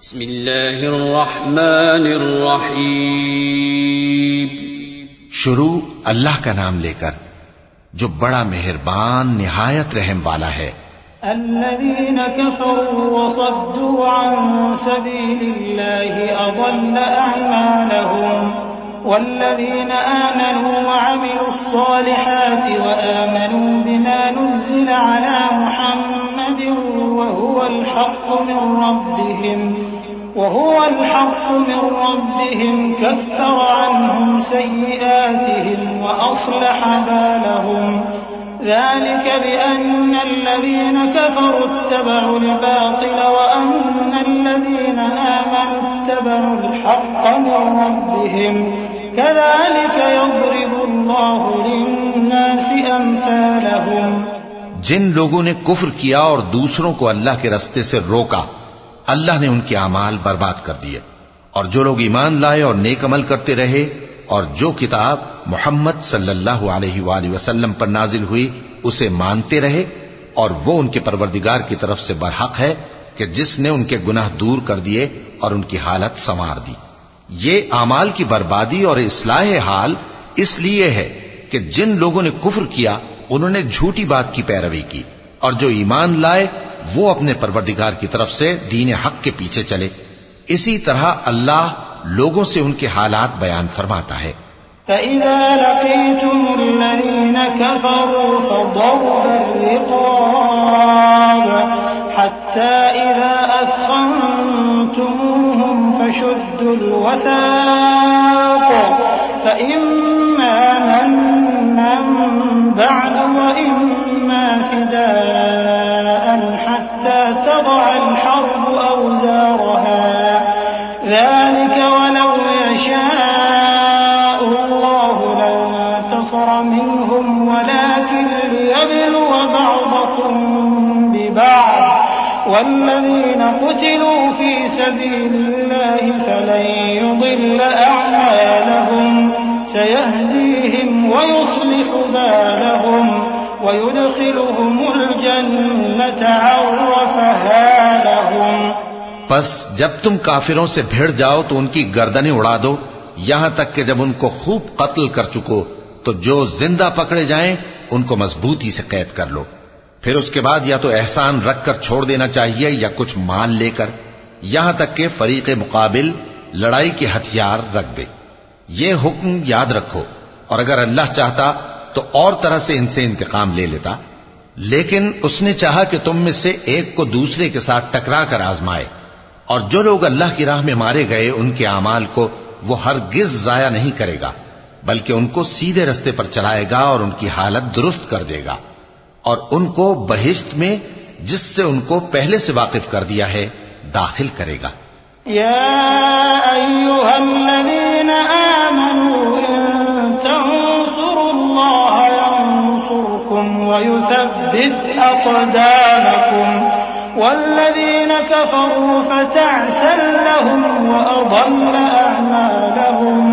बिस्मिल्लाहिर्रहमानिर्रहीम। शुरू अल्लाह का नाम लेकर जो बड़ा मेहरबान निहायत रहम वाला है। अल्लज़ीना कफ़रू वसद्दू अन सबीलिल्लाहि अज़ल्ल अअमालहुम वल्लज़ीना आमनू वअमिलुस्सालिहाति वआमनू बिमा नुज़्ज़िला अला मुहम्मदिन वहुवल हक़्क़ु मिन रब्बिहिम कफ़्फ़र अन्हुम सय्यिआतिहिम वअस्लह बालहुम ذلك بأن الذين كفروا اتبعوا الباطل وأن الذين آمنوا اتبعوا الحق من ربهم كذلك يضرب الله للناس أمثالهم। जिन लोगों ने कुफ्र किया और दूसरों को अल्लाह के रास्ते से रोका, अल्लाह ने उनके अमाल बर्बाद कर दिए। और जो लोग ईमान लाए और नेक अमल करते रहे और जो किताब मोहम्मद सल्लल्लाहु अलैहि वसल्लम पर नाजिल हुई उसे मानते रहे, और वो उनके परवरदिगार की तरफ से बरहक है कि जिसने उनके गुनाह दूर कर दिए और उनकी हालत संवार दी। ये आमाल की बर्बादी और इस्लाह हाल इसलिए है कि जिन लोगों ने कुफ्र किया उन्होंने झूठी बात की पैरवी की, और जो ईमान लाए वो अपने परवरदिगार की तरफ से दीन हक के पीछे चले। इसी तरह अल्लाह लोगों से उनके हालात बयान फरमाता है। فإذا لقيتم الذين كفروا فضرب الرقاب حتى إذا أثخنتموهم فشدوا الوثاق فإما منا بعد وإما فداء حتى تضع الحرب أوزارها ذلك ولو يشاء الله لانتصر منهم ولكن ليبلو بعضكم ببعض والذين قتلوا في سبيل الله فلن يضل أعمالهم سيهديهم ويصلح بالهم ويدخلهم الجنة عرفها لهم। बस जब तुम काफिरों से भिड़ जाओ तो उनकी गर्दनें उड़ा दो, यहां तक कि जब उनको खूब कत्ल कर चुको तो जो जिंदा पकड़े जाएं उनको मजबूती से कैद कर लो। फिर उसके बाद या तो एहसान रखकर छोड़ देना चाहिए या कुछ माल लेकर, यहां तक कि फरीक मुकाबिल लड़ाई के हथियार रख दे। ये हुक्म याद रखो, और अगर अल्लाह चाहता तो और तरह से इनसे इंतकाम ले लेता, लेकिन उसने चाहा कि तुम में से एक को दूसरे के साथ टकरा कर आजमाए। और जो लोग अल्लाह की राह में मारे गए उनके अमाल को वो हरगिज जाया नहीं करेगा, बल्कि उनको सीधे रास्ते पर चलाएगा और उनकी हालत दुरुस्त कर देगा, और उनको बहिश्त में जिससे उनको पहले से वाकिफ कर दिया है दाखिल करेगा। या अय्युहल्लज़ीना आमनू इन तंसुरुल्लाह यंसुरकुम व युथब्बित अक़दामकुम वल्लज़ीना कफ़रू फ़तअसन लहुम व अضل अअमालहुम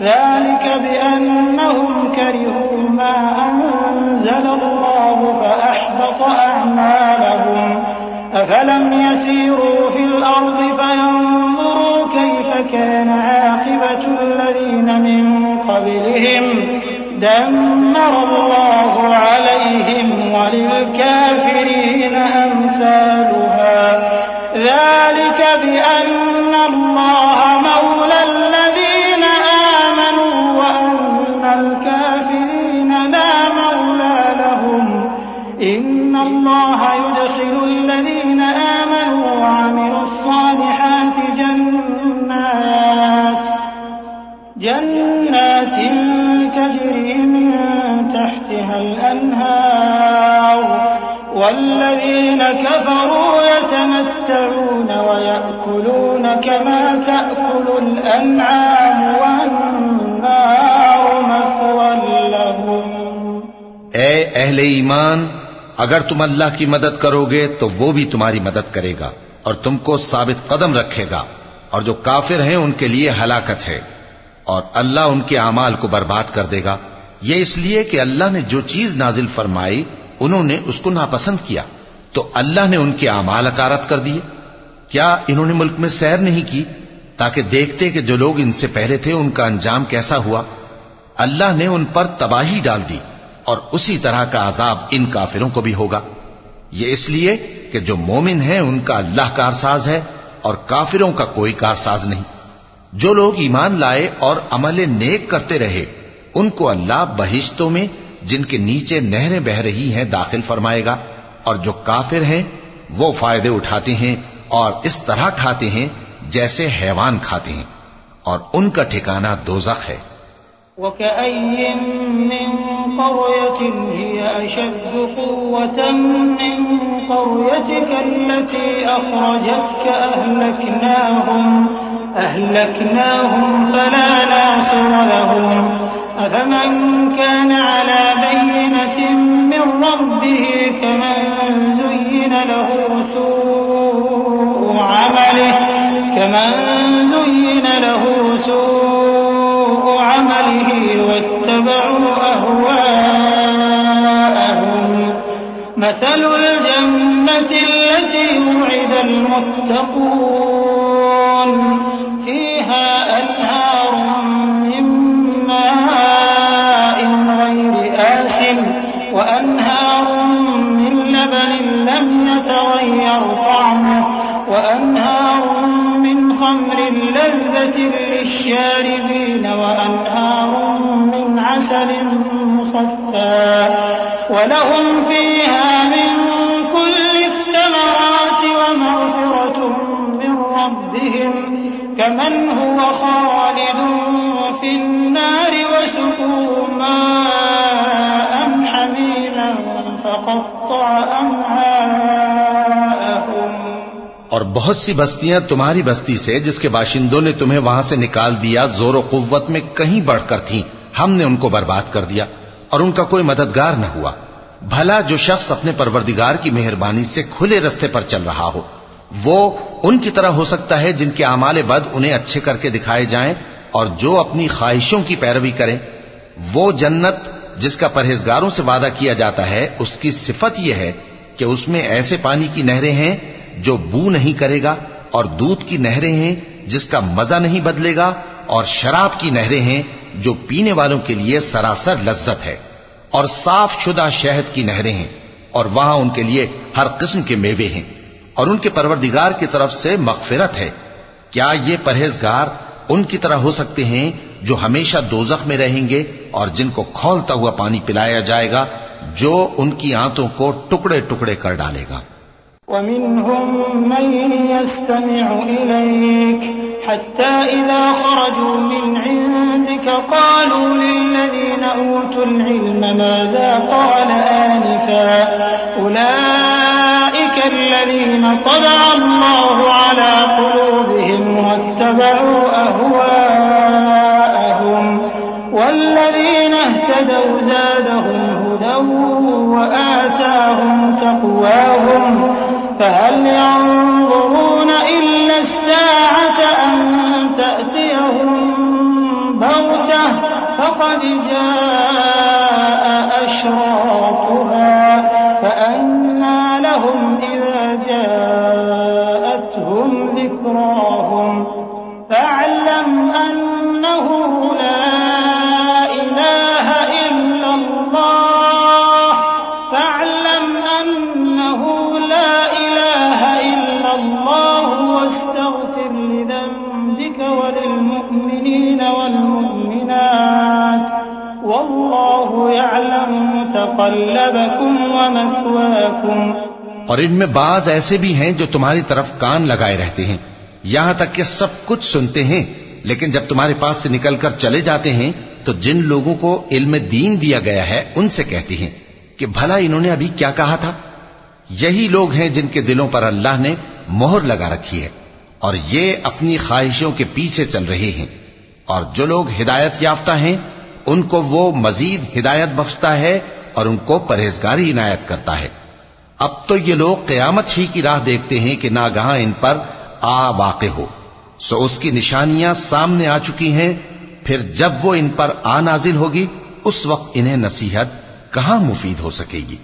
ذلك بأنهم كرهوا ما أنزل الله فأحبط أعمالهم أفلم يسيروا في الأرض فينظروا كيف كان عاقبة الذين من قبلهم دمر الله عليهم وللكافرين أمثالها ذلك بأن الله مولى الذين آمنوا وأن الكافرين لا مولى لهم إن الله يدخل الذين آمنوا وعملوا الصالحات جنات تجري من تحتها الأنهار والذين كفروا يتمتعون ويأكلون كما تأكل الأنعام والنار مثوى لهم। ए अहले ईमान, अगर तुम अल्लाह की मदद करोगे तो वो भी तुम्हारी मदद करेगा और तुमको साबित कदम रखेगा, और जो काफिर हैं उनके लिए हलाकत है, और अल्लाह उनके अमाल को बर्बाद कर देगा। ये इसलिए कि अल्लाह ने जो चीज नाजिल फरमाई उन्होंने उसको नापसंद किया, तो अल्लाह ने उनके अमाल अकारत कर दिए। क्या इन्होंने मुल्क में सैर नहीं की ताकि देखते कि जो लोग इनसे पहले थे उनका अंजाम कैसा हुआ? अल्लाह ने उन पर तबाही डाल दी और उसी तरह का अजाब इन काफिरों को भी होगा। ये इसलिए कि जो मोमिन है उनका अल्लाह कारसाज है और काफिरों का कोई कारसाज नहीं। जो लोग ईमान लाए और अमल नेक करते रहे उनको अल्लाह बहिश्तों में जिनके नीचे नहरें बह रही हैं दाखिल फरमाएगा, और जो काफिर हैं वो फायदे उठाते हैं और इस तरह खाते हैं जैसे हैवान खाते हैं, और उनका ठिकाना दोज़ख है। वकअय्यिन मिन क़र्यतिन हिय अशद्दु क़ुव्वतन मिन क़र्यतिका अल्लती अख़रजतका अहलकनाहुम फला नासिर लहुम अफ़मन कान अला बय्यिनतिन मिन रब्बिही कमन ज़ुय्यिन लहू सूअ अमलिही वत्तबअू अहवाअहुम मसलुल जन्नति अल्लती वु'िदल मुत्तक़ून फ़ीहा अन्हारुम मिन माइन ग़ैरि आसिन व अन्हारुम मिन लबनिन लम यतग़य्यर तअमुहु व अन्हारुम मिन ख़म्रिन लज़्ज़तिन लिश्शारिबीन व अन्हारुम मिन असलिन मुसफ़्फ़ा व लहुम फ़ीहा मिन कुल्लि थमराति व मग़फ़िरतुम मिन रब्बिहिम कमन हुव ख़ालिदुन फ़िन्नारि व सुक़ू माअन हमीमन फ़क़त्तअ अमआअहुम। और बहुत सी बस्तियां तुम्हारी बस्ती से जिसके बाशिंदों ने तुम्हें वहां से निकाल दिया जोर कुव्वत में कहीं बढ़कर थीं, हमने उनको बर्बाद कर दिया और उनका कोई मददगार न हुआ। भला जो शख्स अपने परवरदिगार की मेहरबानी से खुले रास्ते पर चल रहा हो वो उनकी तरह हो सकता है जिनके आमाले बद उन्हें अच्छे करके दिखाए जाएं, और जो अपनी ख्वाहिशों की पैरवी करें। वो जन्नत जिसका परहेजगारों से वादा किया जाता है उसकी सिफत यह है कि उसमें ऐसे पानी की नहरें हैं जो बू नहीं करेगा, और दूध की नहरें हैं जिसका मजा नहीं बदलेगा, और शराब की नहरें हैं जो पीने वालों के लिए सरासर लज्जत है, और साफ शुदा शहद की नहरें हैं, और वहां उनके लिए हर किस्म के मेवे हैं, और उनके परवरदिगार की तरफ से मग़फ़िरत है। क्या ये परहेजगार उनकी तरह हो सकते हैं जो हमेशा दोज़ख में रहेंगे और जिनको खौलता हुआ पानी पिलाया जाएगा जो उनकी आंतों को टुकड़े टुकड़े कर डालेगा। वमिनहुम मन यस्तमिउ इलैक हत्ता इज़ा खरजू मिन इंदिक क़ालू लिल्लज़ीना ऊतुल इल्म माज़ा क़ाल आनिफ़ा उलाइका अल्लज़ीना तबअ अल्लाहु अला क़ुलूबिहिम वत्तबअू अहवाअहुम वल्लज़ीना इह्तदौ ज़ादहुम हुदन वआताहुम तक़वाहुम فهل ينظرون إلا الساعة أن تأتيهم بغتة فقد جاء أشراطها فأنى لهم إذا جاءتهم ذكراهم فاعلم أنه لا إله إلا الله فاعلم أنه لا إله إلا الله واستغفر لذنبك وللمؤمنين والمؤمنات والله يعلم متقلبكم ومثواكم। और इनमें बाज ऐसे भी हैं जो तुम्हारी तरफ कान लगाए रहते हैं, यहां तक कि सब कुछ सुनते हैं, लेकिन जब तुम्हारे पास से निकलकर चले जाते हैं तो जिन लोगों को इल्म दीन दिया गया है उनसे कहते हैं कि भला इन्होंने अभी क्या कहा था। यही लोग हैं जिनके दिलों पर अल्लाह ने मोहर लगा रखी है और ये अपनी ख्वाहिशों के पीछे चल रहे हैं। और जो लोग हिदायत याफ्ता हैं उनको वो मजीद हिदायत बख्शता है और उनको परहेजगारी इनायत करता है। अब तो ये लोग क़यामत ही की राह देखते हैं कि नागहां इन पर आ वाक़े हो, सो उसकी निशानियां सामने आ चुकी हैं। फिर जब वो इन पर आ नाजिल होगी उस वक्त इन्हें नसीहत कहां मुफीद हो सकेगी।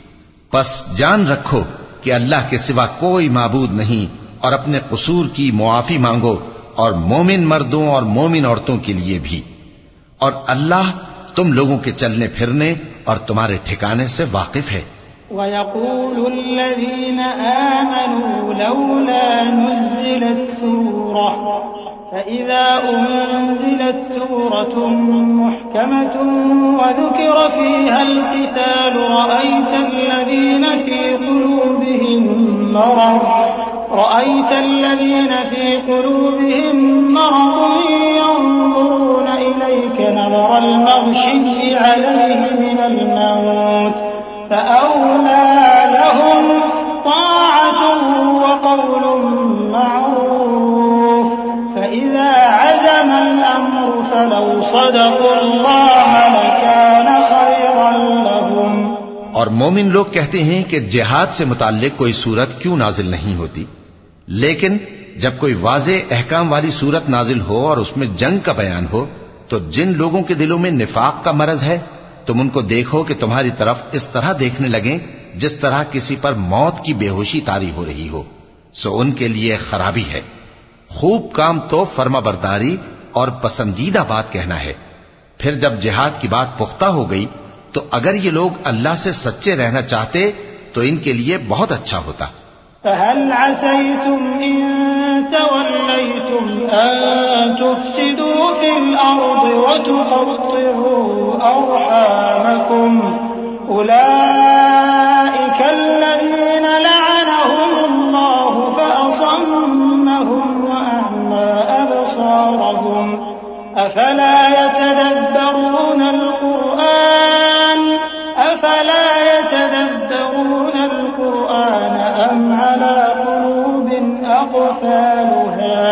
बस जान रखो कि अल्लाह के सिवा कोई माबूद नहीं और अपने कसूर की मुआफी मांगो, और मोमिन मर्दों और मोमिन औरतों के लिए भी। और अल्लाह तुम लोगों के चलने फिरने और तुम्हारे ठिकाने से वाकिफ है। वयक़ूलुल्लज़ीना आमनू लौला नुज़्ज़िलत सूरह फ़इज़ा उन्ज़िलत सूरतुन मुहकमतुन वज़ुकिरा फ़ीहल क़िताल रअयतल्लज़ीना फ़ी क़ुलूबिहिम मरद यंज़ुरून इलैक नज़रल मग़शिय्यि अलैहि मिनल मौत फ़अौला लहुम ताअतुन व क़ौलुन मअरूफ फ़इज़ा अज़मल अम्रु फ़लौ सदक़ुल्लाह लकान ख़ैरन लहुम। और मोमिन लोग कहते हैं कि जिहाद से मुताल्लिक कोई सूरत क्यों नाजिल नहीं होती, लेकिन जब कोई वाज़े अहकाम वाली सूरत नाजिल हो और उसमें जंग का बयान हो, तो जिन लोगों के दिलों में निफाक का मरज है, तुम उनको देखो कि तुम्हारी तरफ इस तरह देखने लगें जिस तरह किसी पर मौत की बेहोशी तारी हो रही हो, सो उनके लिए खराबी है। खूब काम तो फर्माबरदारी और पसंदीदा बात कहना है। फिर जब जिहाद की बात पुख्ता हो गई, तो अगर ये लोग अल्लाह से सच्चे रहना चाहते तो इनके लिए बहुत अच्छा होता। फ़हल असैतुम इन तवल्लैतुम अन तुफ़्सिदू फ़िल अर्ज़ि व तुक़त्तिअू अर्हामकुम उलाइका अल्लज़ीना लअनहुमुल्लाहु फ़असम्महुम व अअमा अबसारहुम अफ़ला यतदब्बरून القرآن أم على قلوب أقفالها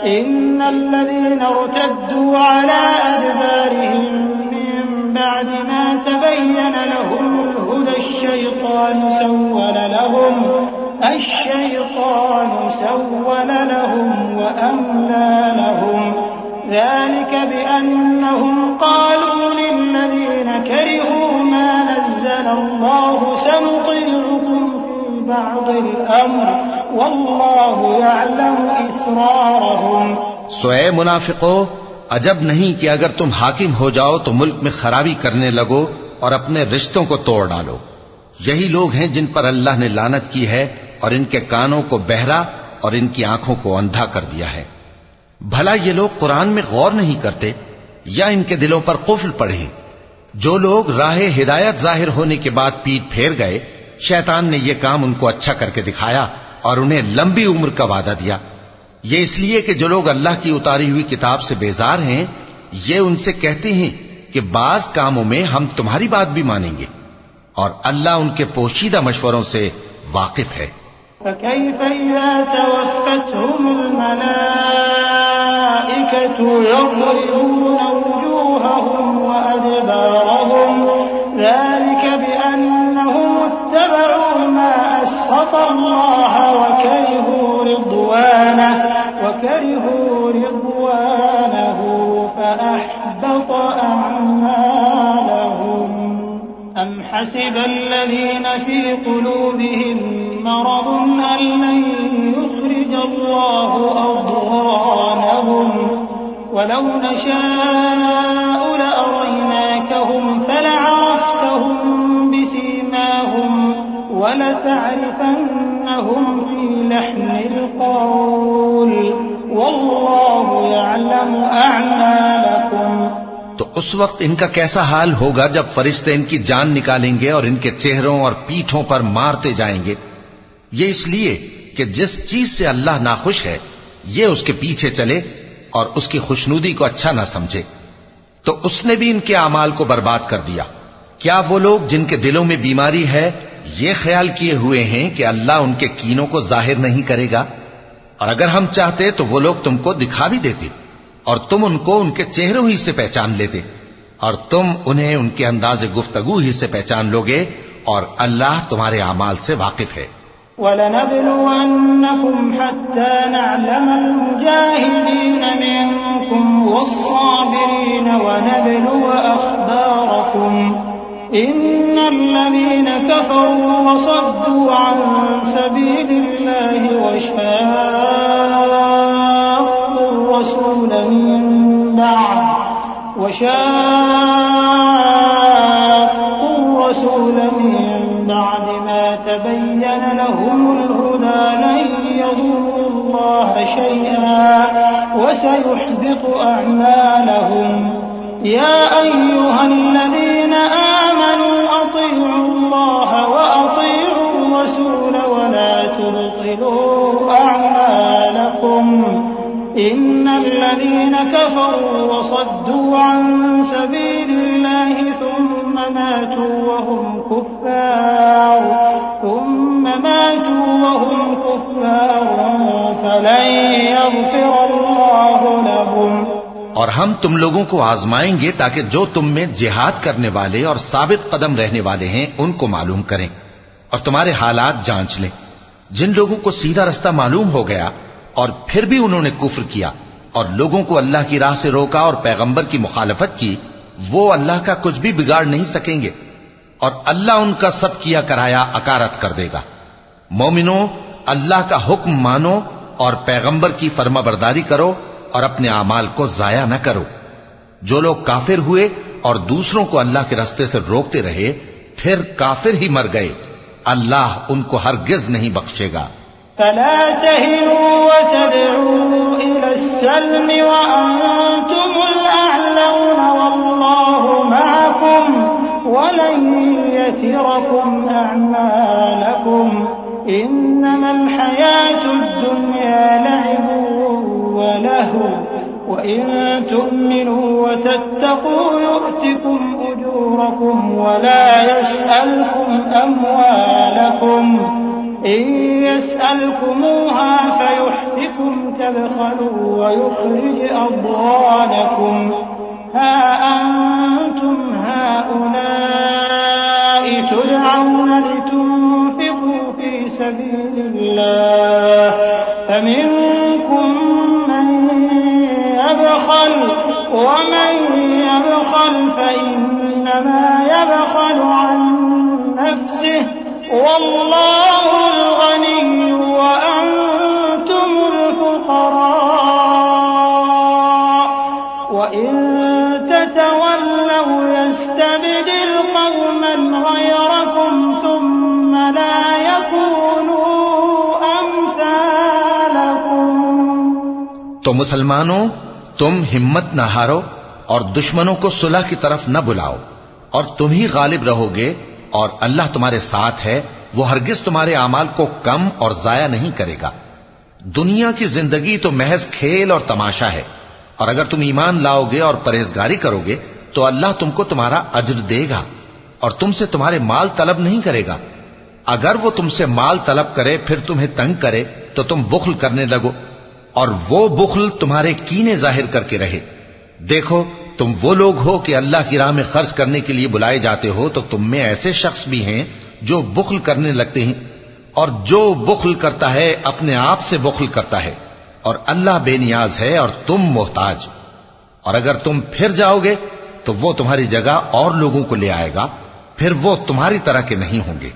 إن الذين ارتدوا على أدبارهم من بعد ما تبين لهم الهدى الشيطان سول لهم وأملى لهم ذلك بأنهم قالوا للذين كرهوا ما نزل الله سنطيعكم في بعض الأمر والله يعلم إسرارهم। सोए मुनाफिको, अजब नहीं कि अगर तुम हाकिम हो जाओ तो मुल्क में खराबी करने लगो और अपने रिश्तों को तोड़ डालो। यही लोग हैं जिन पर अल्लाह ने लानत की है और इनके कानों को बहरा और इनकी आंखों को अंधा कर दिया है। भला ये लोग कुरान में गौर नहीं करते या इनके दिलों पर कुफ्र पड़े? जो लोग राहे हिदायत जाहिर होने के बाद पीठ फेर गए, शैतान ने यह काम उनको अच्छा करके दिखाया और उन्हें लंबी उम्र का वादा दिया। ये इसलिए कि जो लोग अल्लाह की उतारी हुई किताब से बेजार हैं, ये उनसे कहते हैं कि बाज कामों में हम तुम्हारी बात भी मानेंगे, और अल्लाह उनके पोशीदा मशवरों से वाकिफ है। فكيف إذا توفتهم الملائكة يضربون وجوههم وأدبارهم ذلك بأنهم اتبعوا ما أسخط الله وكرهوا رضوانه فأحبط أعمالهم أم حسب الذين في قلوبهم مرض أن لن يخرج الله أضغانهم ولو نشاء لأريناكهم فلعرفتهم بسيماهم ولتعرفنهم في لحن القول والله يعلم أعمالكم। तो उस वक्त इनका कैसा हाल होगा जब फरिश्ते इनकी जान निकालेंगे और इनके चेहरों और पीठों पर मारते जाएंगे। ये इसलिए कि जिस चीज से अल्लाह नाखुश है, ये उसके पीछे चले और उसकी खुशनुदी को अच्छा ना समझे, तो उसने भी इनके अमाल को बर्बाद कर दिया। क्या वो लोग जिनके दिलों में बीमारी है, ये ख्याल किए हुए हैं कि अल्लाह उनके कीनों को जाहिर नहीं करेगा? और अगर हम चाहते तो वो लोग तुमको दिखा भी देते और तुम उनको उनके चेहरों ही से पहचान लेते, और तुम उन्हें उनके अंदाज़े गुफ्तगू ही से पहचान लोगे, और अल्लाह तुम्हारे अमाल से वाकिफ है। वलनब्लुवन्नकुम हत्ता नअलमल मुजाहिदीन मिनकुम वस्साबिरीन वनब्लुव अखबारकुम इन्नल्लज़ीन कफरू वसद्दू अन सबीलिल्लाहि وشاقوا الرسول من بعد ما تبين لهم الهدى لن يضروا الله شيئا وسيحبط أعمالهم يا أيها الذين آمنوا أطيعوا الله وأطيعوا الرسول ولا تبطلوا أعمالكم إن الذين كفروا وصدوا عن سبيل الله ثم ماتوا وهم كفار فلن يغفر الله لهم। और हम तुम लोगों को आजमाएंगे ताकि जो तुम में जिहाद करने वाले और साबित कदम रहने वाले हैं उनको मालूम करें और तुम्हारे हालात जांच लें। जिन लोगों को सीधा रास्ता मालूम हो गया और फिर भी उन्होंने कुफ्र किया और लोगों को अल्लाह की राह से रोका और पैगंबर की मुखालफत की, वो अल्लाह का कुछ भी बिगाड़ नहीं सकेंगे और अल्लाह उनका सब किया कराया अकारत कर देगा। मोमिनो, अल्लाह का हुक्म मानो और पैगंबर की फर्माबरदारी करो और अपने आमाल को जाया न करो। जो लोग काफिर हुए और दूसरों को अल्लाह के रास्ते से रोकते रहे फिर काफिर ही मर गए, अल्लाह उनको हरगिज नहीं बख्शेगा। फला तहिनु वतदउ इलस्सल्म वअंतुमुल अअलौन वल्लाहु मअकुम वलन यतिरकुम अअमालकुम इन्नमल हयातुद दुन्या लअबुन वलहु वइन तु'मिनु वतत्तक़ू यु'तिकुम उजूरकुम वला यस्अलकुम अमवालकुम إن يسألكموها فيحفكم تبخلوا ويخرج أضغانكم ها أنتم هؤلاء تدعون لتنفقوا في سبيل الله فمنكم من يبخل ومن يبخل فإنما يبخل عن نفسه والله الغني وأنتم الفقراء وإن تتولوا يستبدل قوما غيركم ثم لا يكونوا أمثالكم। तो मुसलमानों, तुम हिम्मत न हारो और दुश्मनों को सुलह की तरफ न बुलाओ और तुम ही गालिब रहोगे और अल्लाह तुम्हारे साथ है, वो हरगिज तुम्हारे आमाल को कम और जाया नहीं करेगा। दुनिया की जिंदगी तो महज खेल और तमाशा है और अगर तुम ईमान लाओगे और परहेजगारी करोगे तो अल्लाह तुमको तुम्हारा अज्र देगा और तुमसे तुम्हारे माल तलब नहीं करेगा। अगर वो तुमसे माल तलब करे फिर तुम्हें तंग करे तो तुम बुख्ल करने लगो और वो बुख्ल तुम्हारे कीने जाहिर करके रहे। देखो, तुम वो लोग हो कि अल्लाह की राह में खर्च करने के लिए बुलाए जाते हो, तो तुम में ऐसे शख्स भी हैं जो बुख्ल करने लगते हैं और जो बुख्ल करता है अपने आप से बुख्ल करता है और अल्लाह बेनियाज है और तुम मोहताज। और अगर तुम फिर जाओगे तो वो तुम्हारी जगह और लोगों को ले आएगा, फिर वो तुम्हारी तरह के नहीं होंगे।